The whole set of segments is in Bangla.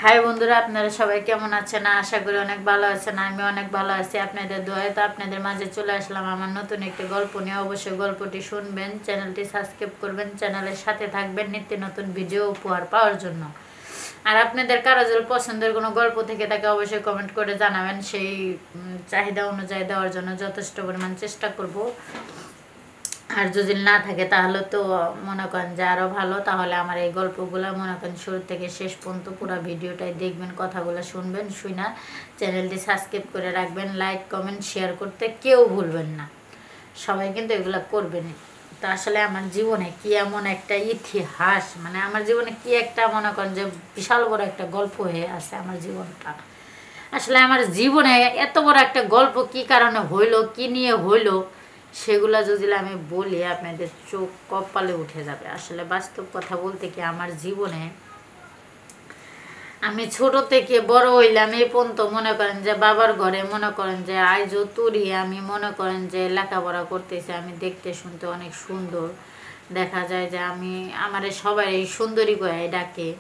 হাই বন্ধুরা, আপনারা সবাই কেমন আছেন? আশা করি অনেক ভালো আছেন। আমি অনেক ভালো আছি আপনাদের দোয়ায়। তো আপনাদের মাঝে চলে আসলাম আমার নতুন একটি গল্প নিয়ে। অবশ্যই গল্পটি শুনবেন, চ্যানেলটি সাবস্ক্রাইব করবেন, চ্যানেলের সাথে থাকবেন নিত্য নতুন ভিডিও উপহার পাওয়ার জন্য। আর আপনাদের কারো যদি পছন্দের কোনো গল্প থেকে থাকে অবশ্যই কমেন্ট করে জানাবেন। সেই চাহিদা অনুযায়ী দেওয়ার জন্য যথেষ্ট পরিমাণ চেষ্টা করব। আর যদি না থাকে তাহলে তো মনে করেন যে আরও ভালো। তাহলে আমার এই গল্পগুলো মনে করেন শুরু থেকে শেষ পর্যন্ত পুরো ভিডিওটাই দেখবেন, কথাগুলো শুনবেন, শুনে চ্যানেলটি সাবস্ক্রাইব করে রাখবেন। লাইক কমেন্ট শেয়ার করতে কেউ ভুলবেন না, সবাই কিন্তু এগুলো করবেন। তো আসলে আমার জীবনে কি এমন একটা ইতিহাস, মানে আমার জীবনে কি একটা মনে করেন যে বিশাল বড় একটা গল্প হয়ে আছে আমার জীবনটা। আসলে আমার জীবনে এত বড় একটা গল্প কি কারণে হইলো, কি নিয়ে হইলো, সেগুলা যদি আমি বলি আপনাদের চোখ কপালে উঠে যাবে। আসলে বাস্তব কথা বলতে কি, আমার জীবনে আমি ছোট থেকে বড় হইলাম এই পর্যন্ত মনে করেন যে বাবার ঘরে মনে করেন যে আইজো তুরি আমি মনে করেন যে লেখাপড়া করতেছি। আমি দেখতে শুনতে অনেক সুন্দর, দেখা যায় যে আমি আমার সবাই এই সুন্দরী করে ডাকে।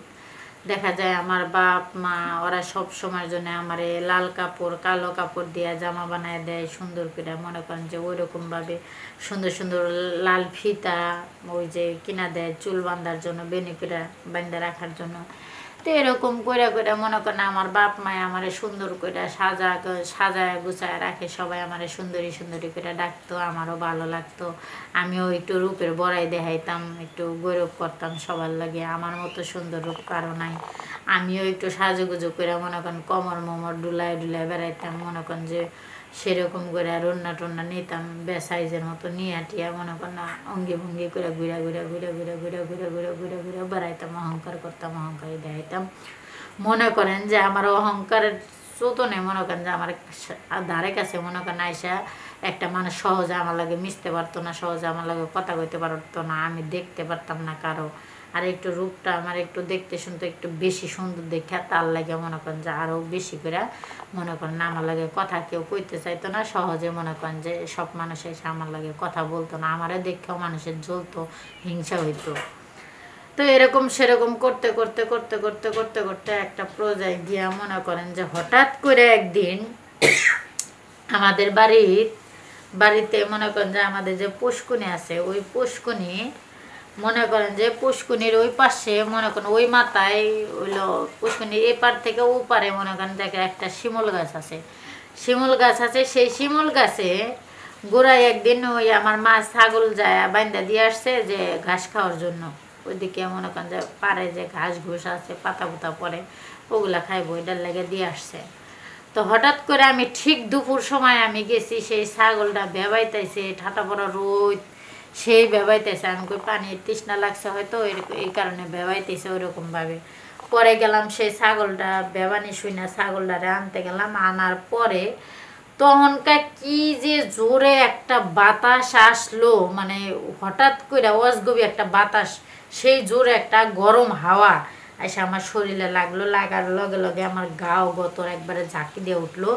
দেখা যায় আমার বাপ মা ওরা সব সময়ের জন্য আমার লাল কাপড় কালো কাপড় দিয়ে জামা বানায় দেয় সুন্দর করে, মনে করেন যে ওই রকমভাবে সুন্দর সুন্দর লাল ফিতা ওই যে কিনা দেয় চুল বাঁধার জন্য, বেনি করে বাঁধা রাখার জন্য। তো এরকম করে করে মনে করেন আমার বাপ মায় আমার সুন্দর করে সাজায় গুছায় রাখে। সবাই আমার সুন্দরী সুন্দরী করে ডাকতো, আমারও ভালো লাগতো। আমিও একটু রূপের বড়াই দেখাইতাম, একটু গৌরব করতাম সবার লাগে। আমার মতো সুন্দর রূপ কারো নাই। আমিও একটু সাজুগুজু করে মনে করেন কমর মমর ডুলায় ডুলায় বেড়াইতাম, মনে করেন যে সেরকম করে রন্না টন্না নিতাম সাইজের মতো নিয়ে টিয়া মনে করেন অঙ্গি ভঙ্গি করে ঘুরে ঘুরে ঘুরে ঘুরে ঘুরে ঘুরে ঘুরে ঘুরে ঘুরে বেড়াইতাম, অহংকার করতাম, অহংকারী দেখাইতাম। মনে করেন যে আমার অহংকারের চোতনে মনে করেন যে আমার ধারে কাছে মনে করেন আইসা একটা মানুষ সহজে আমার লাগে মিশতে পারতো না, সহজে আমার লাগে কথা কইতে পারতো না, আমি দেখতে পারতাম না কারো। আর একটু রূপটা আমার একটু দেখতে শুনতে একটু বেশি সুন্দর দেখে তার লাগে মনে করেন যে আরও বেশি করে মনে করেন আমার লাগে কথা কেউ কইতে চাইতো না। সহজে মনে করেন যে সব মানুষ এসে আমার লাগে কথা বলতো না, আমারে দেখেও মানুষের জ্বলতো, হিংসা হইতো। তো এরকম সেরকম করতে করতে করতে করতে করতে করতে একটা পর্যায়ে গিয়া মনে করেন যে হঠাৎ করে একদিন আমাদের বাড়িতে মনে করেন যে আমাদের যে পুষ্কুনি আছে, ওই পুষ্কুনি মনে করেন যে পুষ্কুনির ওই পাশে মনে করেন ওই মাথায় হইলো পুষ্কুনির এপার থেকে ও পারে মনে করেন দেখে একটা শিমুল গাছ আছে। শিমুল গাছ আছে, সেই শিমুল গাছে গোড়ায় একদিন ওই আমার মা ছাগল যায় বাইন্দা দিয়ে আসছে যে ঘাস খাওয়ার জন্য। ওইদিকে মনে করেন যে পারে যে ঘাস ঘুষ আছে পাতা পুতা পরে ওগুলা খাইবো, এটার লেগে দিয়ে আসছে। তো হঠাৎ করে আমি ঠিক দুপুর সময় আমি গেছি, সেই ছাগলটা বেবাইতেছে, ঠাটা পড়া রোদ, সেই বেবাইতেছে। আমি কই পানির তৃষ্ণা লাগছে হয়তো এই কারণে বেবাইতেছে ওইরকমভাবে। পরে গেলাম সেই ছাগলটা বেবানি শুই না ছাগলটারে আনতে গেলাম। আনার পরে তখনকার কি যে জোরে একটা বাতাস আসলো, মানে হঠাৎ করে অজগবি একটা বাতাস, সেই জোরে একটা গরম হাওয়া এসে আমার শরীরে লাগলো। লাগার লগে লগে আমার গাও গতর একবারে ঝাঁকি দিয়ে উঠলো।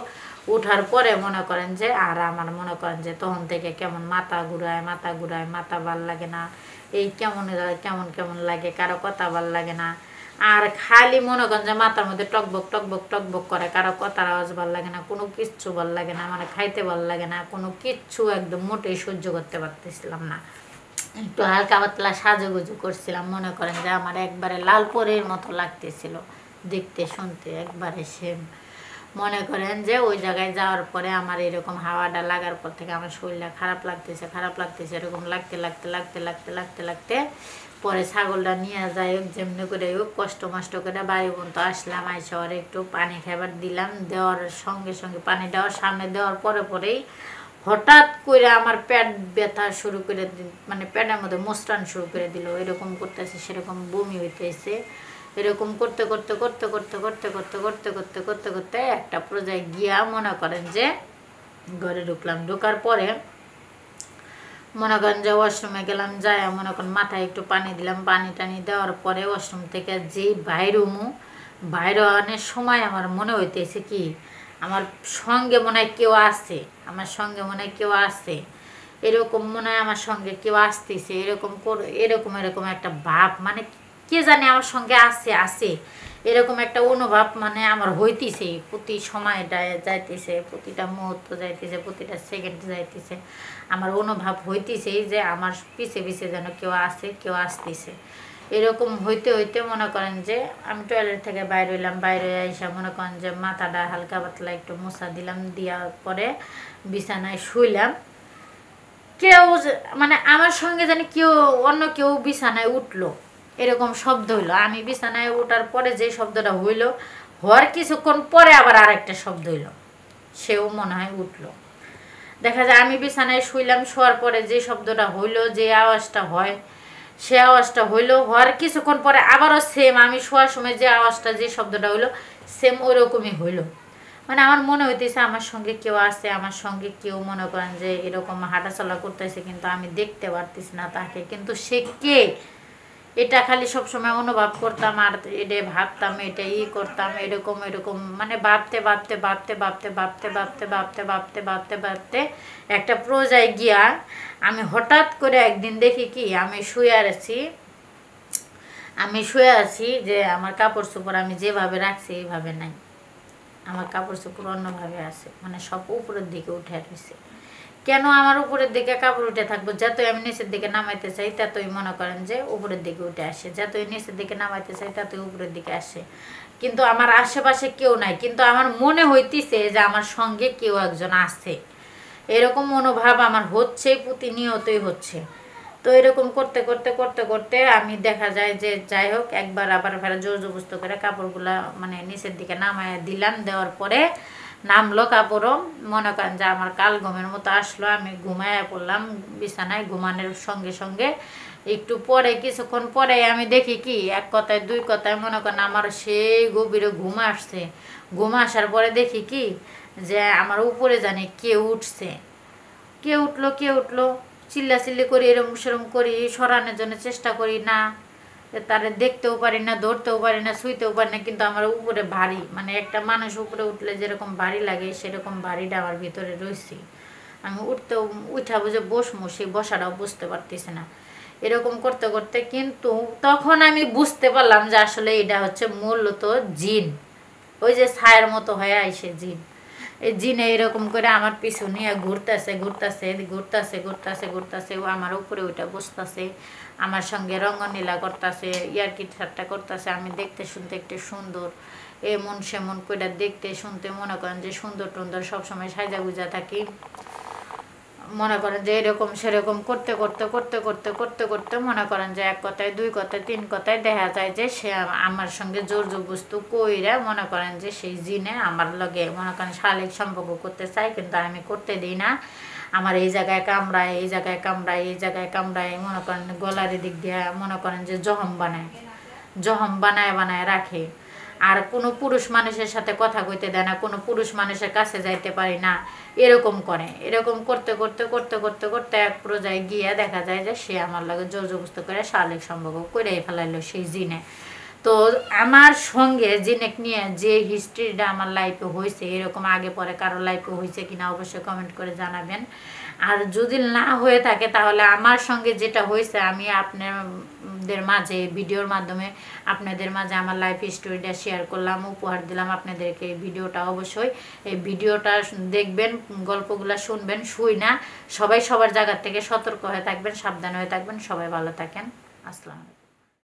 উঠার পরে মনে করেন যে আর আমার মনে করেন যে তখন থেকে কেমন মাথা ঘুরায় মাথা ঘুরায়, মাথা ভাল লাগে না, এই কেমন কেমন কেমন লাগে, কারো কথা ভাল লাগে না। আর খালি মনে করেন যে মাথার মধ্যে টকবক টকবক টকবক করে, কারো কথার আওয়াজ ভাল লাগে না, কোনো কিচ্ছু ভাল লাগে না, মানে খাইতে ভাল লাগে না, কোনো কিচ্ছু একদম মোটেই সহ্য করতে পারতেছিলাম না। একটু হালকা পাতলা সাজুগুজু করছিলাম, মনে করেন যে আমার একবারে লাল পরীর মতো লাগতেছিল দেখতে শুনতে একবারে সেম। মনে করেন যে ওই জায়গায় যাওয়ার পরে আমার এরকম হাওয়াটা লাগার পর থেকে আমার শরীরটা খারাপ লাগতেছে খারাপ লাগতেছে, এরকম লাগতে লাগতে লাগতে লাগতে লাগতে লাগতে পরে ছাগলটা নিয়ে যাই হোক যেমনি করে হোক কষ্ট মষ্ট করে বাড়ি পর্যন্ত আসলাম। আইসা ওরে একটু পানি খাবার দিলাম, দেওয়ার সঙ্গে সঙ্গে পানি দেওয়ার সামনে দেওয়ার পরে পরেই হঠাৎ করে আমার পেট ব্যথা শুরু করে মানে পেটের মধ্যে মোস্টান শুরু করে দিল। এরকম করতেছে সেরকম বমি হইতেছে, এরকম করতে করতে করতে করতে করতে করতে করতে করতে করতে করতে একটা পর্যায়ে গিয়া মনে করেন যে ঘরে ঢুকলাম। ঢোকার পরে মনে করেন যে ওয়াশরুমে গেলাম, যাই মনে করেন মাথায় একটু পানি দিলাম, পানি টানি দেওয়ার পরে ওয়াশরুম থেকে যেই বাইরে আনার সময় আমার মনে হইতেছে কি আমার সঙ্গে মনে হয় কেউ আছে, আমার সঙ্গে মনে হয় কেউ আছে, এরকম মনে হয় আমার সঙ্গে কেউ আসতেছে, এরকম এরকম এরকম একটা ভাব, মানে কে জানে আমার সঙ্গে আছে আছে এরকম একটা অনুভব মানে আমার হইতেছে, প্রতি সময়টা যাইতেছে, প্রতিটা মুহূর্ত যাইতেছে, প্রতিটা সেকেন্ড যাইতেছে, আমার অনুভব হইতেছে যে আমার পিছে পিছে যেন কেউ আসে, কেউ আসতেছে। এরকম হইতে হইতে মনে করেন যে আমি টয়লেট থেকে বাইরে হইলাম, বাইরে এসে মনে করেন যে মাথাটা হালকা পাতলা একটু মোছা দিলাম, দেওয়ার পরে বিছানায় শুইলাম। কেউ মানে আমার সঙ্গে জানি কেউ অন্য কেউ বিছানায় উঠলো, এরকম শব্দ হইলো। আমি বিছানায় ওঠার পরে যে শব্দটা হইলো, হওয়ার কিছুক্ষণ পরে আবার আরেকটা শব্দ হইলো, সেও মনে হয় উঠলো। দেখা যায় আমি বিছানায় শুইলাম, শোয়ার পরে যে শব্দটা হইলো, যে আওয়াজটা হয়, সে আওয়াজটা হইলো, হওয়ার কিছুক্ষণ পরে আবারও সেম আমি শোয়ার সময় যে আওয়াজটা, যে শব্দটা হইলো, সেম ওই রকমই হইলো। মানে আমার মনে হইতেছে আমার সঙ্গে কেউ আছে, আমার সঙ্গে কেউ মনে করেন যে এরকম হাঁটাচলা করতেছে, কিন্তু আমি দেখতে পারতেছি না তাকে, কিন্তু সে কে এটা খালি সবসময় অনুভব করতাম, আর এটা ভাবতাম, এটা করতাম, এরকম এরকম মানে ভাবতে ভাবতে ভাবতে ভাবতে ভাবতে ভাবতে ভাবতে ভাবতে ভাবতে ভাবতে একটা পর্যায়ে গিয়া আমি হঠাৎ করে একদিন দেখি কি আমি শুয়ে আছি যে আমার কাপড় চোপড় আমি যেভাবে রাখছি এইভাবে নাই, আমার কাপড় চোপড় অন্যভাবে আছে, মানে সব উপরের দিকে উঠে রয়েছে। কেন আমার উপরের দিকে কাপড় উঠে থাকবো? যতই আমি নিচের দিকে নামাইতে চাই ততই মনে করেন যে উপরের দিকে উঠে আসে, যতই নিচের দিকে নামাইতে চাই ততই উপরের দিকে আসে। কিন্তু আমার আশেপাশে কেউ নাই, কিন্তু আমার মনে হইতেছে যে আমার সঙ্গে কেউ একজন আছে, এরকম মনোভাব আমার হচ্ছে, প্রতিনিয়তই হচ্ছে। তো এরকম করতে করতে করতে করতে আমি দেখা যায় যে যাই হোক একবার আবার ফেরা জোর জবস্ত করে কাপড়গুলা মানে নিচের দিকে নামায় দিলাম, দেওয়ার পরে নামলো কাপড়ও, মনে করেন যে আমার কাল ঘুমের মতো আসলো, আমি ঘুমায় পড়লাম বিছানায়। ঘুমানোর সঙ্গে সঙ্গে একটু পরে কিছুক্ষণ পরে আমি দেখি কি এক কথায় দুই কথায় মনে করেন আমার সেই গভীরে ঘুম আসছে। ঘুম আসার পরে দেখি কি যে আমার উপরে জানি কে উঠছে, কে উঠলো চিল্লাচিল্লি করি, এরম সেরম করি, সরানোর জন্য চেষ্টা করি না, তারে দেখতেও পারি না, ধরতেও পারি না, শুইতেও পারি না, কিন্তু আমার উপরে ভারী, মানে একটা মানুষ উপরে উঠলে যেরকম ভারী লাগে সেরকম ভারীটা আমার ভিতরে রয়েছে। আমি উঠা বুঝে বসমু, সেই বসাটাও বুঝতে পারতেছি না। এরকম করতে করতে কিন্তু তখন আমি বুঝতে পারলাম যে আসলে এটা হচ্ছে মূলত জিন, ওই যে ছায়ের মতো হয়ে আইসে জিন। এই জিনে এরকম করে আমার পিছু নিয়ে ঘুরতেছে ঘুরতেছে ঘুরতেছে ঘুরতেছে ঘুরতেছে, ও আমার উপরে ওইটা বসতেছে, আমার সঙ্গে রঙ্গনীলা করতেছে, ইয়ার্কি ঠাট্টা করতেছে। আমি দেখতে শুনতে একটু সুন্দর, এমন সেমন করে দেখতে শুনতে মনে করেন যে সুন্দর টুন্দর সবসময় সাজা গুজা থাকি, মনে করেন যে এরকম সেরকম করতে করতে করতে করতে করতে করতে মনে করেন যে এক কথায় দুই কথায় তিন কথায় দেখা যায় যে সে আমার সঙ্গে জোর জবরদস্তি কইরা মনে করেন যে সেই জিনে আমার লগে মনে করেন শারীরিক সম্পর্ক করতে চাই, কিন্তু আমি করতে দিই না। আমার এই জায়গায় কামড়ায়, এই জায়গায় কামড়ায়, এই জায়গায় কামড়ায়, মনে করেন গলার দিক দিয়ে মনে করেন যে জহম বানায় বানায় রাখে। আর কোনো পুরুষ মানুষের সাথে কথা কইতে দেয় না, কোনো পুরুষ মানুষের কাছে যাইতে পারি না, এরকম করে। এরকম করতে করতে করতে করতে করতে এক পর্যায়ে গিয়ে দেখা যায় যে সে আমার লাগে জোর জবরদস্তি করে শারীরিক সম্পর্ক করেই ফেলাইলো সেই জিনে। তো আমার সঙ্গে জিনেক নিয়ে যে হিস্ট্রিটা আমার লাইফে হয়েছে, এরকম আগে পরে কারো লাইফে হয়েছে কিনা অবশ্যই কমেন্ট করে জানাবেন। আর যদি না হয়ে থাকে তাহলে আমার সঙ্গে যেটা হয়েছে আমি আপনাদের মাঝে ভিডিওর মাধ্যমে আপনাদের মাঝে আমার লাইফ স্টোরিটা শেয়ার করলাম, উপহার দিলাম আপনাদেরকে। এই ভিডিওটা অবশ্যই এই ভিডিওটা দেখবেন, গল্পগুলো শুনবেন, শুই না। সবাই সবার জায়গা থেকে সতর্ক হয়ে থাকবেন, সাবধান হয়ে থাকবেন। সবাই ভালো থাকেন। আসসালামু আলাইকুম।